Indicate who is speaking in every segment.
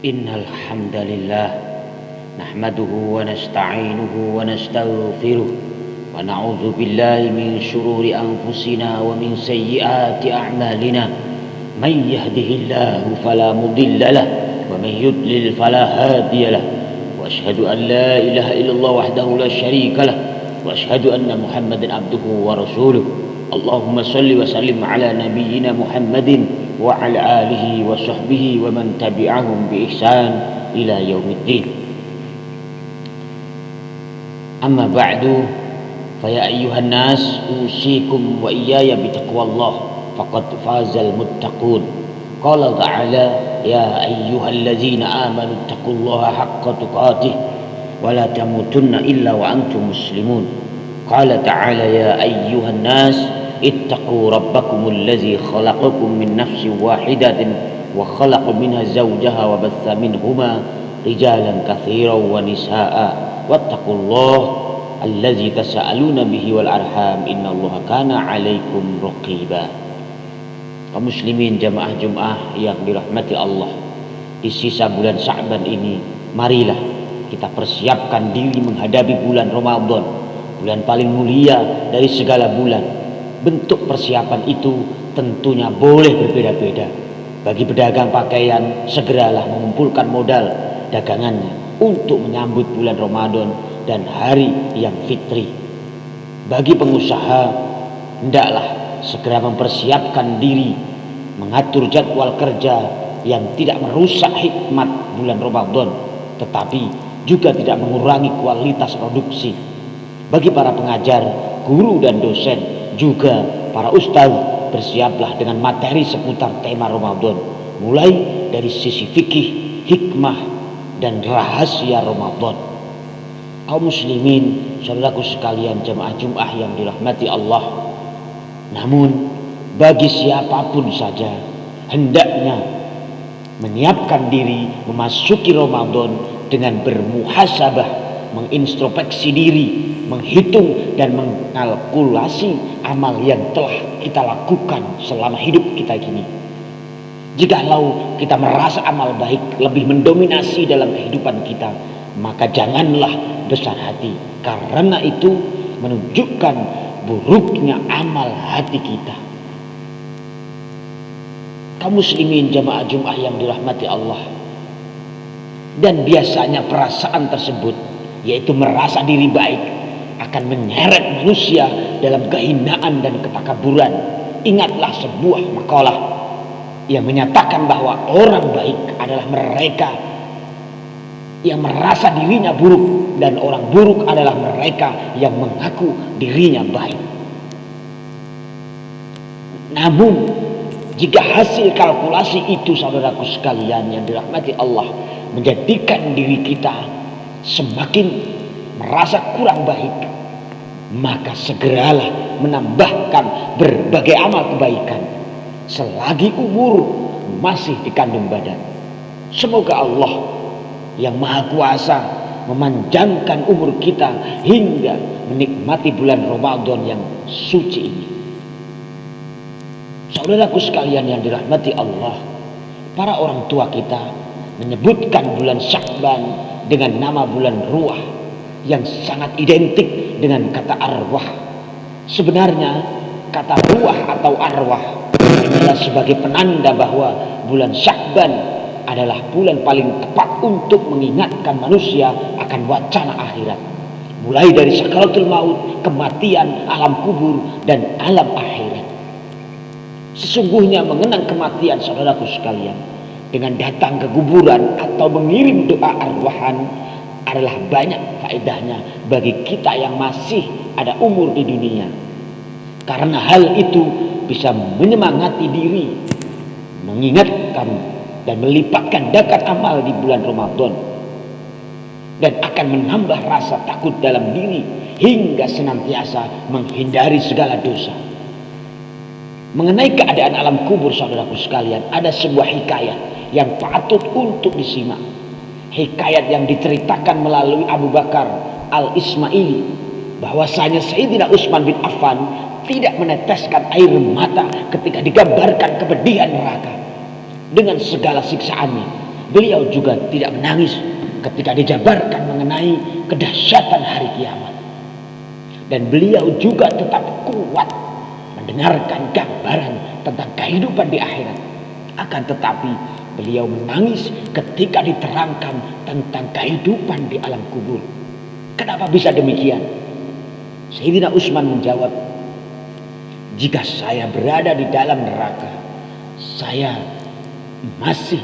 Speaker 1: Innal hamdalillah nahmaduhu wa nasta'inuhu wa nastaghfiruh wa na'udzu billahi min shururi anfusina wa min sayyiati a'malina. Man yahdihillahu fala mudilla lahu wa man yudlil fala hadiya lahu. Wa asyhadu an la ilaha illallah wahdahu la syarika lahu wa asyhadu anna Muhammadan abduhu wa rasuluh. Allahumma shalli wa sallim ala nabiyyina Muhammadin wa ala alihi wa sahbihi wa man tabi'ahum bi ihsan ila yaumiddin. Amma ba'du, fa ya ayyuhan nas usikum wa iyaya bi taqwallah faqad fazal muttaqun. Qala ta'ala ya ayyuhallazina amanu taqullaha haqqa tuqatih wa la tamutunna illa wa antum muslimun. Qala ta'ala ya ayyuhan nas ittaqu rabbakumul ladzi khalaqakum min nafsin wahidatin wa khalaqa minha zawjaha wa batha minhuma rijalan katsiran wa nisaa'a wattaqullaha alladzi tasaaluna bihi wal arham innallaha kana 'alaikum raqiba. Kaum muslimin jamaah Jumat yang dirahmati Allah, di sisa bulan Sya'ban ini marilah kita persiapkan diri menghadapi bulan Ramadan, bulan paling mulia dari segala bulan. Bentuk persiapan itu tentunya boleh berbeda-beda. Bagi pedagang pakaian, segeralah mengumpulkan modal dagangannya untuk menyambut bulan Ramadan dan hari yang fitri. Bagi pengusaha, hendaklah segera mempersiapkan diri, mengatur jadwal kerja yang tidak merusak hikmat bulan Ramadan, tetapi juga tidak mengurangi kualitas produksi. Bagi para pengajar, guru dan dosen, juga para ustaz, bersiaplah dengan materi seputar tema Ramadan, mulai dari sisi fikih, hikmah, dan rahasia Ramadan. Kaum muslimin, saudaraku sekalian jemaah Jumat yang dirahmati Allah, namun bagi siapapun saja hendaknya menyiapkan diri memasuki Ramadan dengan bermuhasabah, mengintrospeksi diri, menghitung dan mengkalkulasi amal yang telah kita lakukan selama hidup kita ini. Jikalau kita merasa amal baik lebih mendominasi dalam kehidupan kita, maka janganlah besar hati, karena itu menunjukkan buruknya amal hati kita. Kaum muslimin jamaah Jumat yang dirahmati Allah, dan biasanya perasaan tersebut, yaitu merasa diri baik, akan menyeret manusia dalam kehinaan dan ketakaburan. Ingatlah sebuah makalah yang menyatakan bahwa orang baik adalah mereka yang merasa dirinya buruk, dan orang buruk adalah mereka yang mengaku dirinya baik. Namun jika hasil kalkulasi itu, saudaraku sekalian yang dirahmati Allah, menjadikan diri kita semakin merasa kurang baik, maka segeralah menambahkan berbagai amal kebaikan selagi umur masih dikandung badan. Semoga Allah yang Maha Kuasa memanjangkan umur kita hingga menikmati bulan Ramadan yang suci ini. Saudaraku sekalian yang dirahmati Allah, para orang tua kita menyebutkan bulan Sya'ban dengan nama bulan ruah yang sangat identik dengan kata arwah. Sebenarnya kata ruah atau arwah adalah sebagai penanda bahwa bulan Sya'ban adalah bulan paling tepat untuk mengingatkan manusia akan wacana akhirat, mulai dari sakaratul maut, kematian, alam kubur, dan alam akhirat. Sesungguhnya mengenang kematian, saudaraku sekalian, dengan datang ke kuburan atau mengirim doa arwahan adalah banyak faedahnya bagi kita yang masih ada umur di dunia. Karena hal itu bisa menyemangati diri, mengingatkan dan melipat gandakan amal di bulan Ramadan, dan akan menambah rasa takut dalam diri hingga senantiasa menghindari segala dosa. Mengenai keadaan alam kubur, saudaraku sekalian, ada sebuah hikayat yang patut untuk disimak. Hikayat yang diceritakan melalui Abu Bakar Al-Ismaili, bahwasanya Sayyidina Utsman bin Affan tidak meneteskan air mata ketika digambarkan kepedihan neraka dengan segala siksaannya, beliau juga tidak menangis ketika dijabarkan mengenai kedahsyatan hari kiamat. Dan beliau juga tetap kuat mendengarkan gambaran tentang kehidupan di akhirat. Akan tetapi beliau menangis ketika diterangkan tentang kehidupan di alam kubur. Kenapa bisa demikian? Sayyidina Utsman menjawab, jika saya berada di dalam neraka, saya masih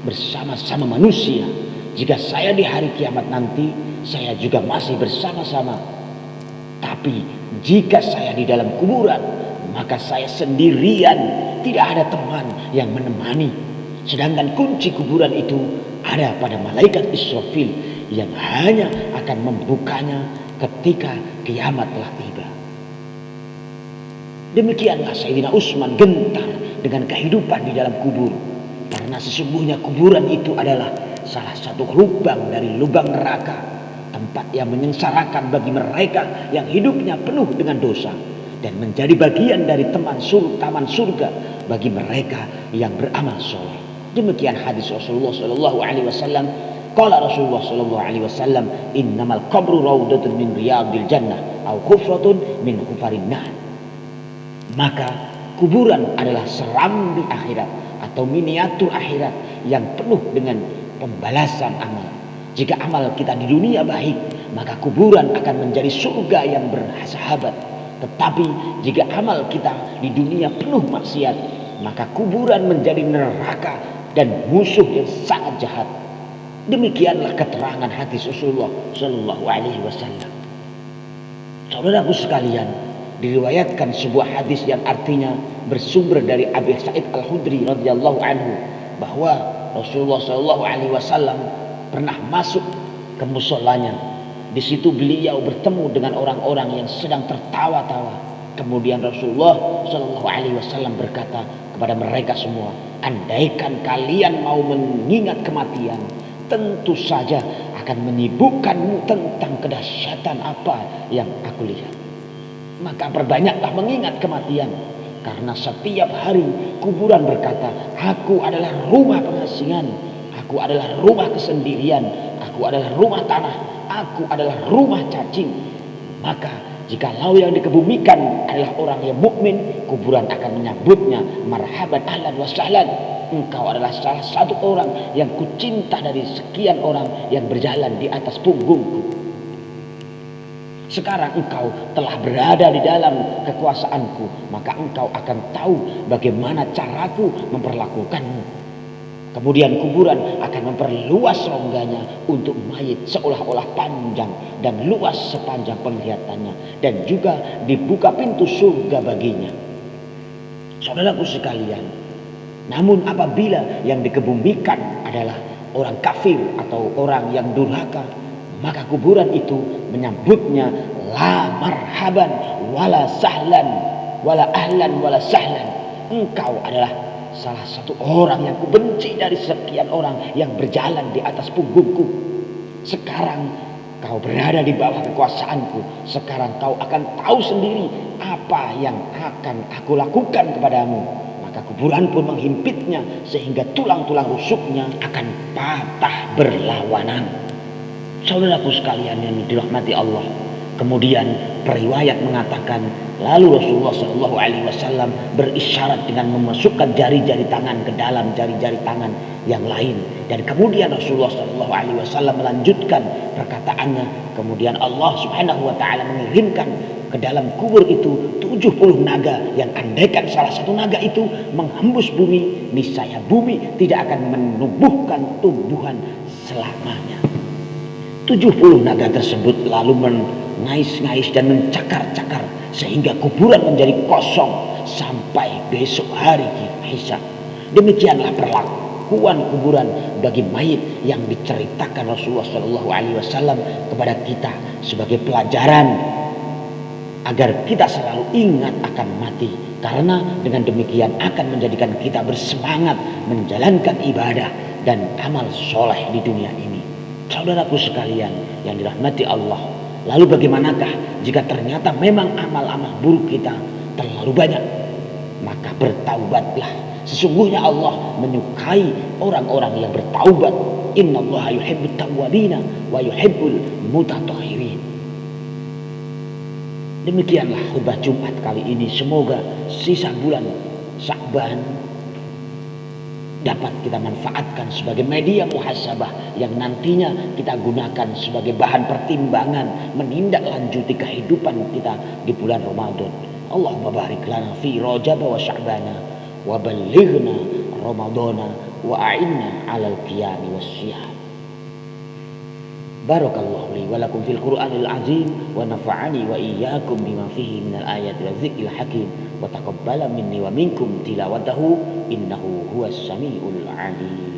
Speaker 1: bersama-sama manusia. Jika saya di hari kiamat nanti, saya juga masih bersama-sama. Tapi jika saya di dalam kuburan, maka saya sendirian, tidak ada teman yang menemani. Sedangkan kunci kuburan itu ada pada malaikat Israfil yang hanya akan membukanya ketika kiamat telah tiba. Demikianlah Sayyidina Utsman gentar dengan kehidupan di dalam kubur. Karena sesungguhnya kuburan itu adalah salah satu lubang dari lubang neraka. Tempat yang menyengsarakan bagi mereka yang hidupnya penuh dengan dosa. Dan menjadi bagian dari taman surga bagi mereka yang beramal soleh. Demikian hadis Rasulullah SAW. Qala Rasulullah SAW, innamal qabru rawdatun min riyadil jannah au hufratun min hufarin nar. Maka kuburan adalah serambi akhirat atau miniatur akhirat yang penuh dengan pembalasan amal. Jika amal kita di dunia baik, maka kuburan akan menjadi surga yang bersahabat. Tetapi jika amal kita di dunia penuh maksiat, maka kuburan menjadi neraka dan musuh yang sangat jahat. Demikianlah keterangan hadis Rasulullah Shallallahu Alaihi Wasallam. Saudaraku sekalian, diriwayatkan sebuah hadis yang artinya bersumber dari Abi Sa'id Al-Khudri radhiyallahu anhu bahwa Rasulullah Shallallahu Alaihi Wasallam pernah masuk ke musolanya. Di situ beliau bertemu dengan orang-orang yang sedang tertawa-tawa. Kemudian Rasulullah Shallallahu Alaihi Wasallam berkata kepada mereka semua, andaikan kalian mau mengingat kematian, tentu saja akan menyibukkanmu tentang kedahsyatan apa yang aku lihat. Maka perbanyaklah mengingat kematian, karena setiap hari kuburan berkata, aku adalah rumah pengasingan, aku adalah rumah kesendirian, aku adalah rumah tanah, aku adalah rumah cacing. Maka jikalau yang dikebumikan adalah orang yang mukmin, kuburan akan menyambutnya, marhaban ahlan wa sahlan. Engkau adalah salah satu orang yang kucinta dari sekian orang yang berjalan di atas punggungku. Sekarang engkau telah berada di dalam kekuasaanku, maka engkau akan tahu bagaimana caraku memperlakukanmu. Kemudian kuburan akan memperluas rongganya untuk mayit seolah-olah panjang dan luas sepanjang penglihatannya, dan juga dibuka pintu surga baginya. Saudaraku sekalian, namun apabila yang dikebumikan adalah orang kafir atau orang yang durhaka, maka kuburan itu menyambutnya la marhaban wala sahlan wala ahlan wala sahlan. Engkau adalah salah satu orang yang kubenci dari sekian orang yang berjalan di atas punggungku. Sekarang kau berada di bawah kekuasaanku. Sekarang kau akan tahu sendiri apa yang akan aku lakukan kepadamu. Maka kuburan pun menghimpitnya sehingga tulang-tulang rusuknya akan patah berlawanan. Saudaraku sekalian yang dirahmati Allah. Kemudian periwayat mengatakan, lalu Rasulullah Shallallahu Alaihi Wasallam berisyarat dengan memasukkan jari-jari tangan ke dalam jari-jari tangan yang lain. Dan kemudian Rasulullah Shallallahu Alaihi Wasallam melanjutkan perkataannya. Kemudian Allah Subhanahu Wa Taala mengirimkan ke dalam kubur itu 70 naga, yang andaikan salah satu naga itu menghembus bumi, niscaya bumi tidak akan menumbuhkan tumbuhan selamanya. 70 naga tersebut lalu mengais-ngais dan mencakar-cakar sehingga kuburan menjadi kosong sampai besok hari hisab. Demikianlah perlakuan kuburan bagi mayit yang diceritakan Rasulullah Shallallahu Alaihi Wasallam kepada kita sebagai pelajaran agar kita selalu ingat akan mati, karena dengan demikian akan menjadikan kita bersemangat menjalankan ibadah dan amal soleh di dunia ini. Saudaraku sekalian yang dirahmati Allah, lalu bagaimanakah jika ternyata memang amal-amal buruk kita terlalu banyak? Maka bertaubatlah Sesungguhnya Allah menyukai orang-orang yang bertaubat. Innallaha yuhibbut tawwabina wa yuhibbul mutatahhirin. Demikianlah khutbah Jumat kali ini. Semoga sisa bulan Sya'ban dapat kita manfaatkan sebagai media muhasabah yang nantinya kita gunakan sebagai bahan pertimbangan menindaklanjuti kehidupan kita di bulan Ramadan. Allahumma barik lana fi Rajab wa Sya'bana wa ballighna Ramadana wa a'inna 'alal qiyami wasyiyam. Barakallahu li wa lakum fil Qur'anil azim wa nafa'ani wa iyyakum bima fihi minal ayati wa dzikril hakim wa taqabbala minni wa minkum tilawatahu innahu huwas samiul alim.